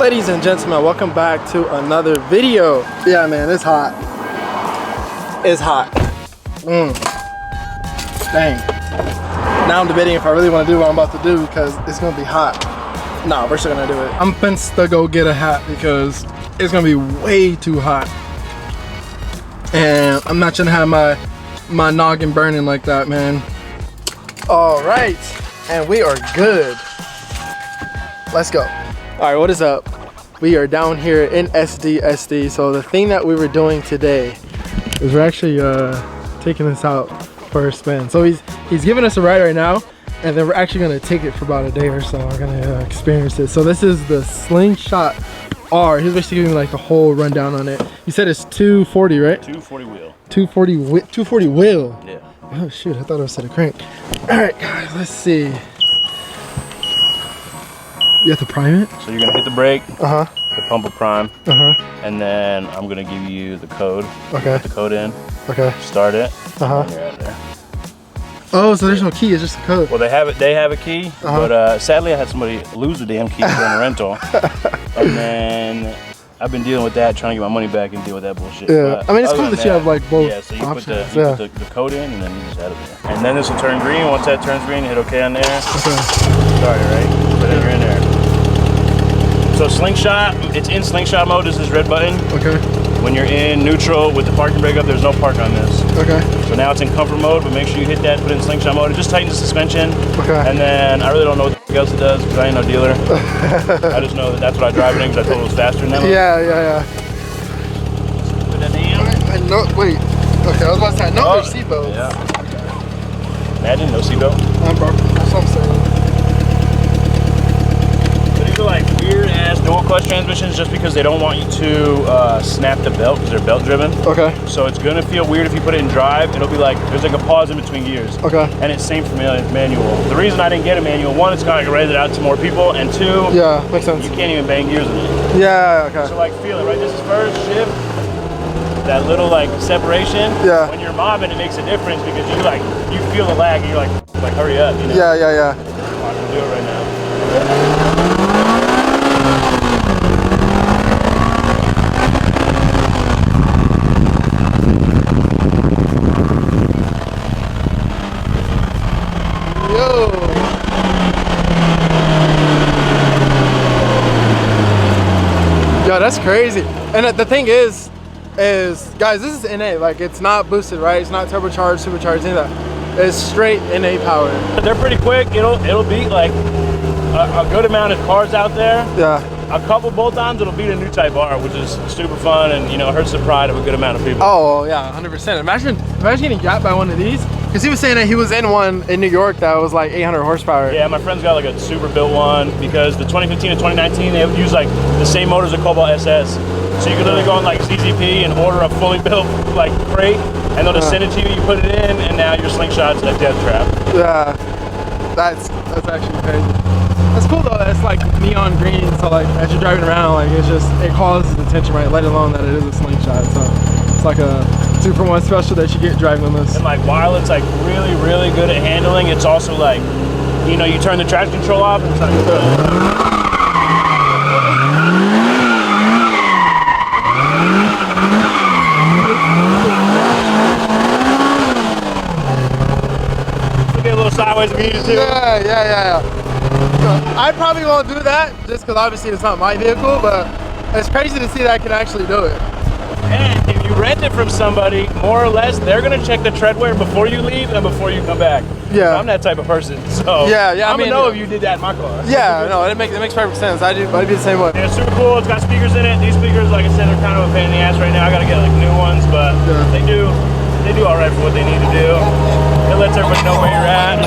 Ladies and gentlemen, welcome back to another video. Yeah, man, it's hot. It's hot. Dang. Now I'm debating if I really want to do what I'm about to do because it's gonna be hot. Nah, we're still gonna do it. I'm finna to go get a hat because it's gonna be way too hot. And I'm not gonna have my noggin burning like that, man. All right, and we are good. Let's go. All right, what is up? We are down here in SD. So the thing that we were doing today is we're actually taking this out for a spin. So he's giving us a ride right now, and then we're actually gonna take it for about a day or so. We're gonna experience it. So this is the Slingshot R. He's basically giving me like the whole rundown on it. You said it's 240, right? 240 wheel. 240 wheel. Yeah. Oh shoot, I thought it was set a crank. All right, guys, let's see. You have to prime it? So you're gonna hit the brake, the pump will prime, and then I'm gonna give you the code. Okay. Put the code in. Okay. Start it. And you're out there. Oh, so there's no key, it's just a code. Well, they have a key, but sadly I had somebody lose the damn key during a rental. And then I've been dealing with that, trying to get my money back and deal with that bullshit. Yeah, but I mean, it's cool that you have like both. Yeah, so you options. put the code in and then you just add it there. And then this will turn green. Once that turns green, hit OK on there. Okay. Start it, right? So then you're in there. So Slingshot, it's in Slingshot mode. This is red button. Okay. When you're in neutral with the parking brake up, there's no park on this. Okay. So now it's in comfort mode, but make sure you hit that, put it in Slingshot mode. It just tightens the suspension. Okay. And then I really don't know what else it does because I ain't no dealer. I just know that that's what I drive it in because I told it was faster than that. Yeah. Put that in. I know, wait. Okay, I was about to say, I know there's seatbelts. Yeah. Imagine no seatbelt. That's what I'm saying. These are like weird ass dual clutch transmissions just because they don't want you to snap the belt because they're belt driven. Okay. So it's gonna feel weird if you put it in drive. It'll be like there's like a pause in between gears. Okay. And it's same for manual. The reason I didn't get a manual, one, it's kind of rented out to more people, and two, yeah, makes sense. You can't even bang gears in it. Yeah. Okay. So like feel it, right? This is first shift. That little like separation. Yeah. When you're mobbing, it makes a difference because you feel the lag and you're like hurry up. You know? Yeah. I can do it right now. Yo, that's crazy. And the thing is guys, this is NA. Like, it's not boosted, right? It's not turbocharged, supercharged, any of that. It's straight NA power. They're pretty quick. It'll beat like a good amount of cars out there. Yeah. A couple bolt-ons, it'll beat a new Type R, which is super fun and hurts the pride of a good amount of people. Oh yeah, 100%. Imagine getting got by one of these. Because he was saying that he was in one in New York that was like 800 horsepower. Yeah, my friend's got like a super built one because the 2015 and 2019, they would use like the same motors as Cobalt SS. So you can literally go on like ZZP and order a fully built like crate and they'll just send it to you, you put it in, and now your Slingshot's a death trap. Yeah, that's actually crazy. That's cool though, that's like neon green, so like as you're driving around, like it calls attention, right? Let alone that it is a Slingshot. So it's like a 2-for-1 special that you get driving on this. And like while it's like really, really good at handling, it's also like, you turn the traction control off and it's like get a little sideways if you need to. Yeah. I probably won't do that just because obviously it's not my vehicle, but it's crazy to see that I can actually do it. And if you rent it from somebody, more or less, they're gonna check the tread wear before you leave and before you come back. Yeah. So I'm that type of person, so I'm gonna know if you did that in my car. Yeah, no, it makes perfect sense. I'd be the same way. Yeah, it's super cool. It's got speakers in it. These speakers, like I said, are kind of a pain in the ass right now. I gotta get like new ones, but they do all right for what they need to do. It lets everybody know where you're at.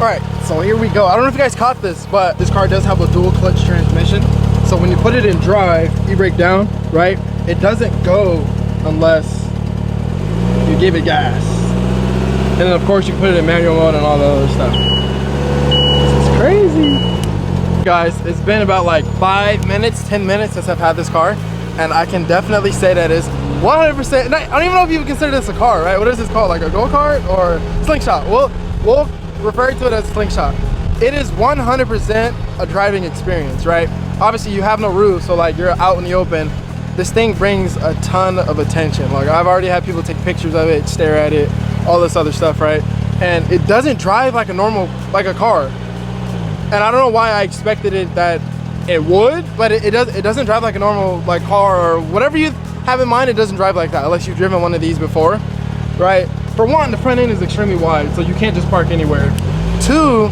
Alright, so here we go. I don't know if you guys caught this, but this car does have a dual clutch transmission. So when you put it in drive, e-brake down, right? It doesn't go unless you give it gas. And then of course you put it in manual mode and all the other stuff. This is crazy. Guys, it's been about like 10 minutes since I've had this car. And I can definitely say that is 100%, I don't even know if you would consider this a car, right? What is this called? Like a go-kart or Slingshot? We'll refer to it as Slingshot. it is 100% a driving experience, right? Obviously you have no roof, so like you're out in the open. This thing brings a ton of attention. Like I've already had people take pictures of it, stare at it, all this other stuff, right? And it doesn't drive like a normal, like a car. And I don't know why I expected it that it would, but it doesn't drive like a normal like car or whatever you have in mind. It doesn't drive like that unless you've driven one of these before, right? For one, the front end is extremely wide, so you can't just park anywhere. Two,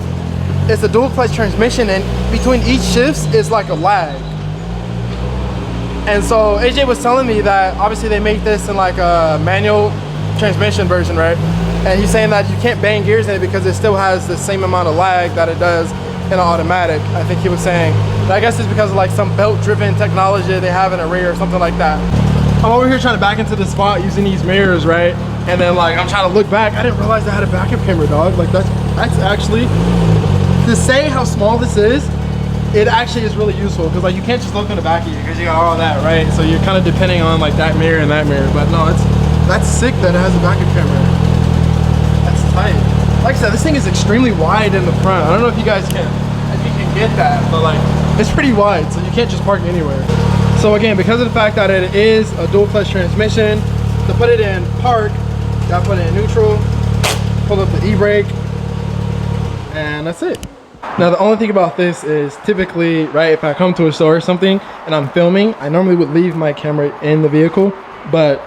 it's a dual clutch transmission, and between each shifts is like a lag. And so AJ was telling me that obviously they make this in like a manual transmission version, right? And he's saying that you can't bang gears in it because it still has the same amount of lag that it does in an automatic. I think he was saying. And I guess it's because of like some belt-driven technology they have in a rear or something like that. I'm over here trying to back into the spot using these mirrors, right? And then like I'm trying to look back. I didn't realize I had a backup camera, dog. Like that's actually, to say how small this is, it actually is really useful because like you can't just look in the back of you because you got all that, right? So you're kind of depending on like that mirror and that mirror. But no, that's sick that it has a backup camera. That's tight. Like I said, this thing is extremely wide in the front. I don't know if you guys can get that, but like it's pretty wide, so you can't just park anywhere. So again, because of the fact that it is a dual clutch transmission, to put it in park, you gotta put it in neutral, pull up the e-brake, and that's it. Now the only thing about this is typically, right, if I come to a store or something and I'm filming, I normally would leave my camera in the vehicle, but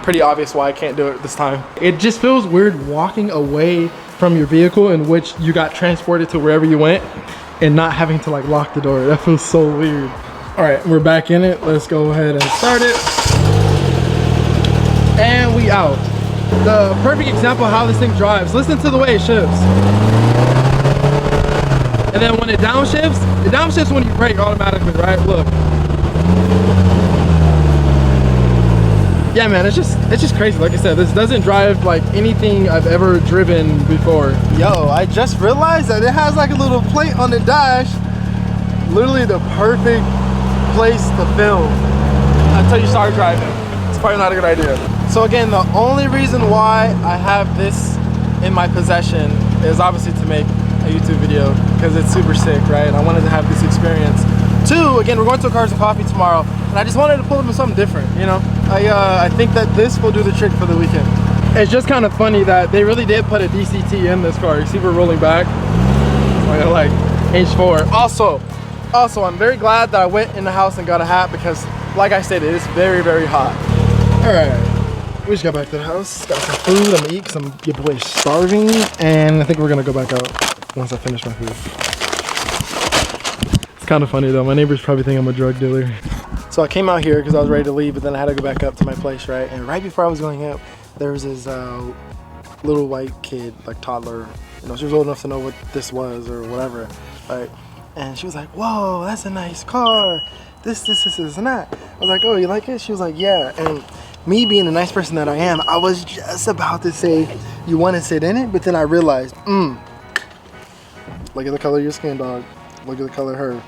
pretty obvious why I can't do it this time. It just feels weird walking away from your vehicle in which you got transported to wherever you went and not having to like lock the door. That feels so weird. All right, we're back in it. Let's go ahead and start it. And we out. The perfect example of how this thing drives. Listen to the way it shifts. And then when it downshifts when you brake automatically, right? Look. Yeah, man, it's just crazy. Like I said, this doesn't drive like anything I've ever driven before. Yo, I just realized that it has like a little plate on the dash. Literally the perfect place to film until you start driving. It's probably not a good idea. So again, the only reason why I have this in my possession is obviously to make a YouTube video because it's super sick, right? And I wanted to have this experience. Two, again, we're going to a Cars and Coffee tomorrow, and I just wanted to pull up with something different, you know? I think that this will do the trick for the weekend. It's just kind of funny that they really did put a DCT in this car. You see we're rolling back, like H4. Also, I'm very glad that I went in the house and got a hat because, like I said, it is very, very hot. All right, we just got back to the house, got some food. I'm gonna eat because your boy's starving, and I think we're gonna go back out once I finish my food. It's kind of funny though. My neighbors probably think I'm a drug dealer. So I came out here because I was ready to leave, but then I had to go back up to my place, right? And right before I was going up, there was this little white kid, like toddler. You know, she was old enough to know what this was or whatever, right? And she was like, "Whoa, that's a nice car. This, and that." I was like, "Oh, you like it?" She was like, "Yeah." And me being the nice person that I am, I was just about to say, "You want to sit in it?" But then I realized, look at the color of your skin, dog. Look at the color of her.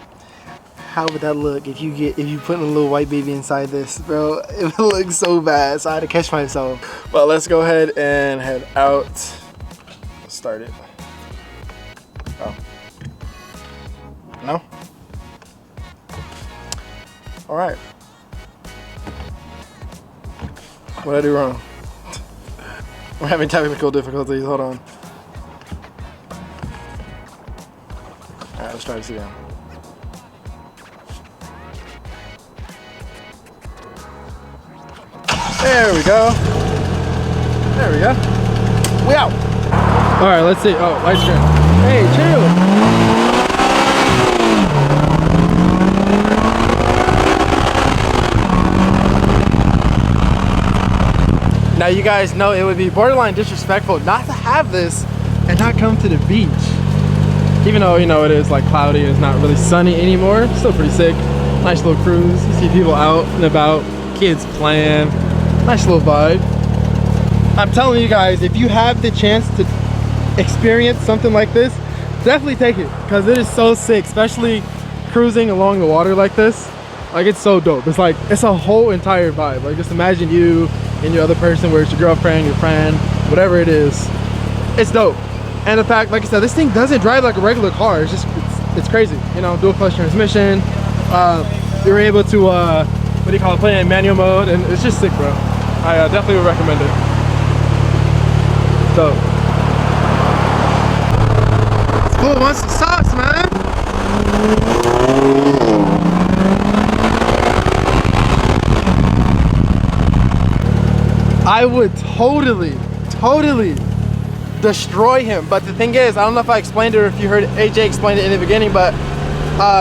How would that look if you put a little white baby inside this, bro? It would look so bad. So I had to catch myself. Well, let's go ahead and head out. Let's start it. Oh. No? All right. What did I do wrong? We're having technical difficulties. Hold on. All right, let's try this again. There we go. There we go. We out. All right, let's see. Oh, lights turn. Hey, chill. Now you guys know it would be borderline disrespectful not to have this and not come to the beach. Even though, you know, it is like cloudy and it's not really sunny anymore, it's still pretty sick. Nice little cruise. You see people out and about, kids playing. Nice little vibe. I'm telling you guys, if you have the chance to experience something like this, definitely take it because it is so sick, especially cruising along the water like this. Like, it's so dope. It's like, it's a whole entire vibe. Like, just imagine you and your other person, where it's your girlfriend, your friend, whatever it is. It's dope. And the fact, like I said, this thing doesn't drive like a regular car. It's just, it's crazy. You know, dual clutch transmission. You're able to, what do you call it, play in manual mode, and it's just sick, bro. I definitely would recommend it. So, cool, wants some sauce, man. I would totally destroy him, but the thing is, I don't know if I explained it or if you heard AJ explain it in the beginning, but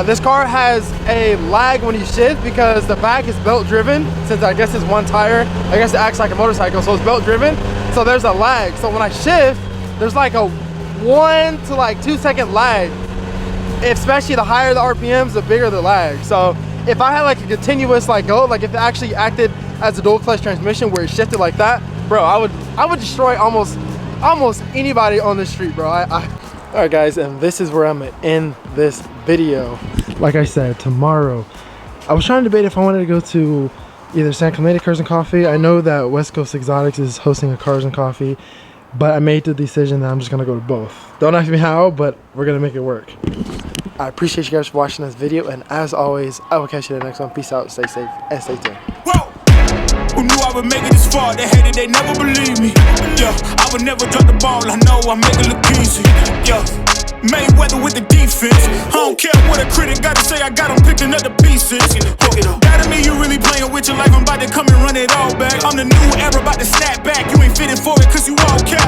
this car has a lag when you shift because the back is belt driven. Since I guess it's one tire, I guess it acts like a motorcycle, so it's belt driven, so there's a lag. So when I shift, there's like a 1 to like 2 second lag, especially the higher the RPMs, the bigger the lag. So if I had like a continuous like go, like if it actually acted as a dual clutch transmission where it shifted like that, bro, I would destroy almost anybody on the street, bro. All right, guys, and this is where I'm gonna end this video. Like I said, tomorrow, I was trying to debate if I wanted to go to either San Clemente Cars and Coffee. I know that West Coast Exotics is hosting a Cars and Coffee, but I made the decision that I'm just gonna go to both. Don't ask me how, but we're gonna make it work. I appreciate you guys for watching this video, and as always, I will catch you in the next one. Peace out, stay safe, and stay tuned. Who knew I would make it this far? They hated, they never believed me. Yeah, I would never drop the ball. I know I make it look easy. Yeah, Mayweather with the defense. I don't care what a critic gotta say. I got them picking up the pieces. That to me, you really playing with your life. I'm about to come and run it all back. I'm the new era, about to snap back. You ain't fitting for it, cause you all cap.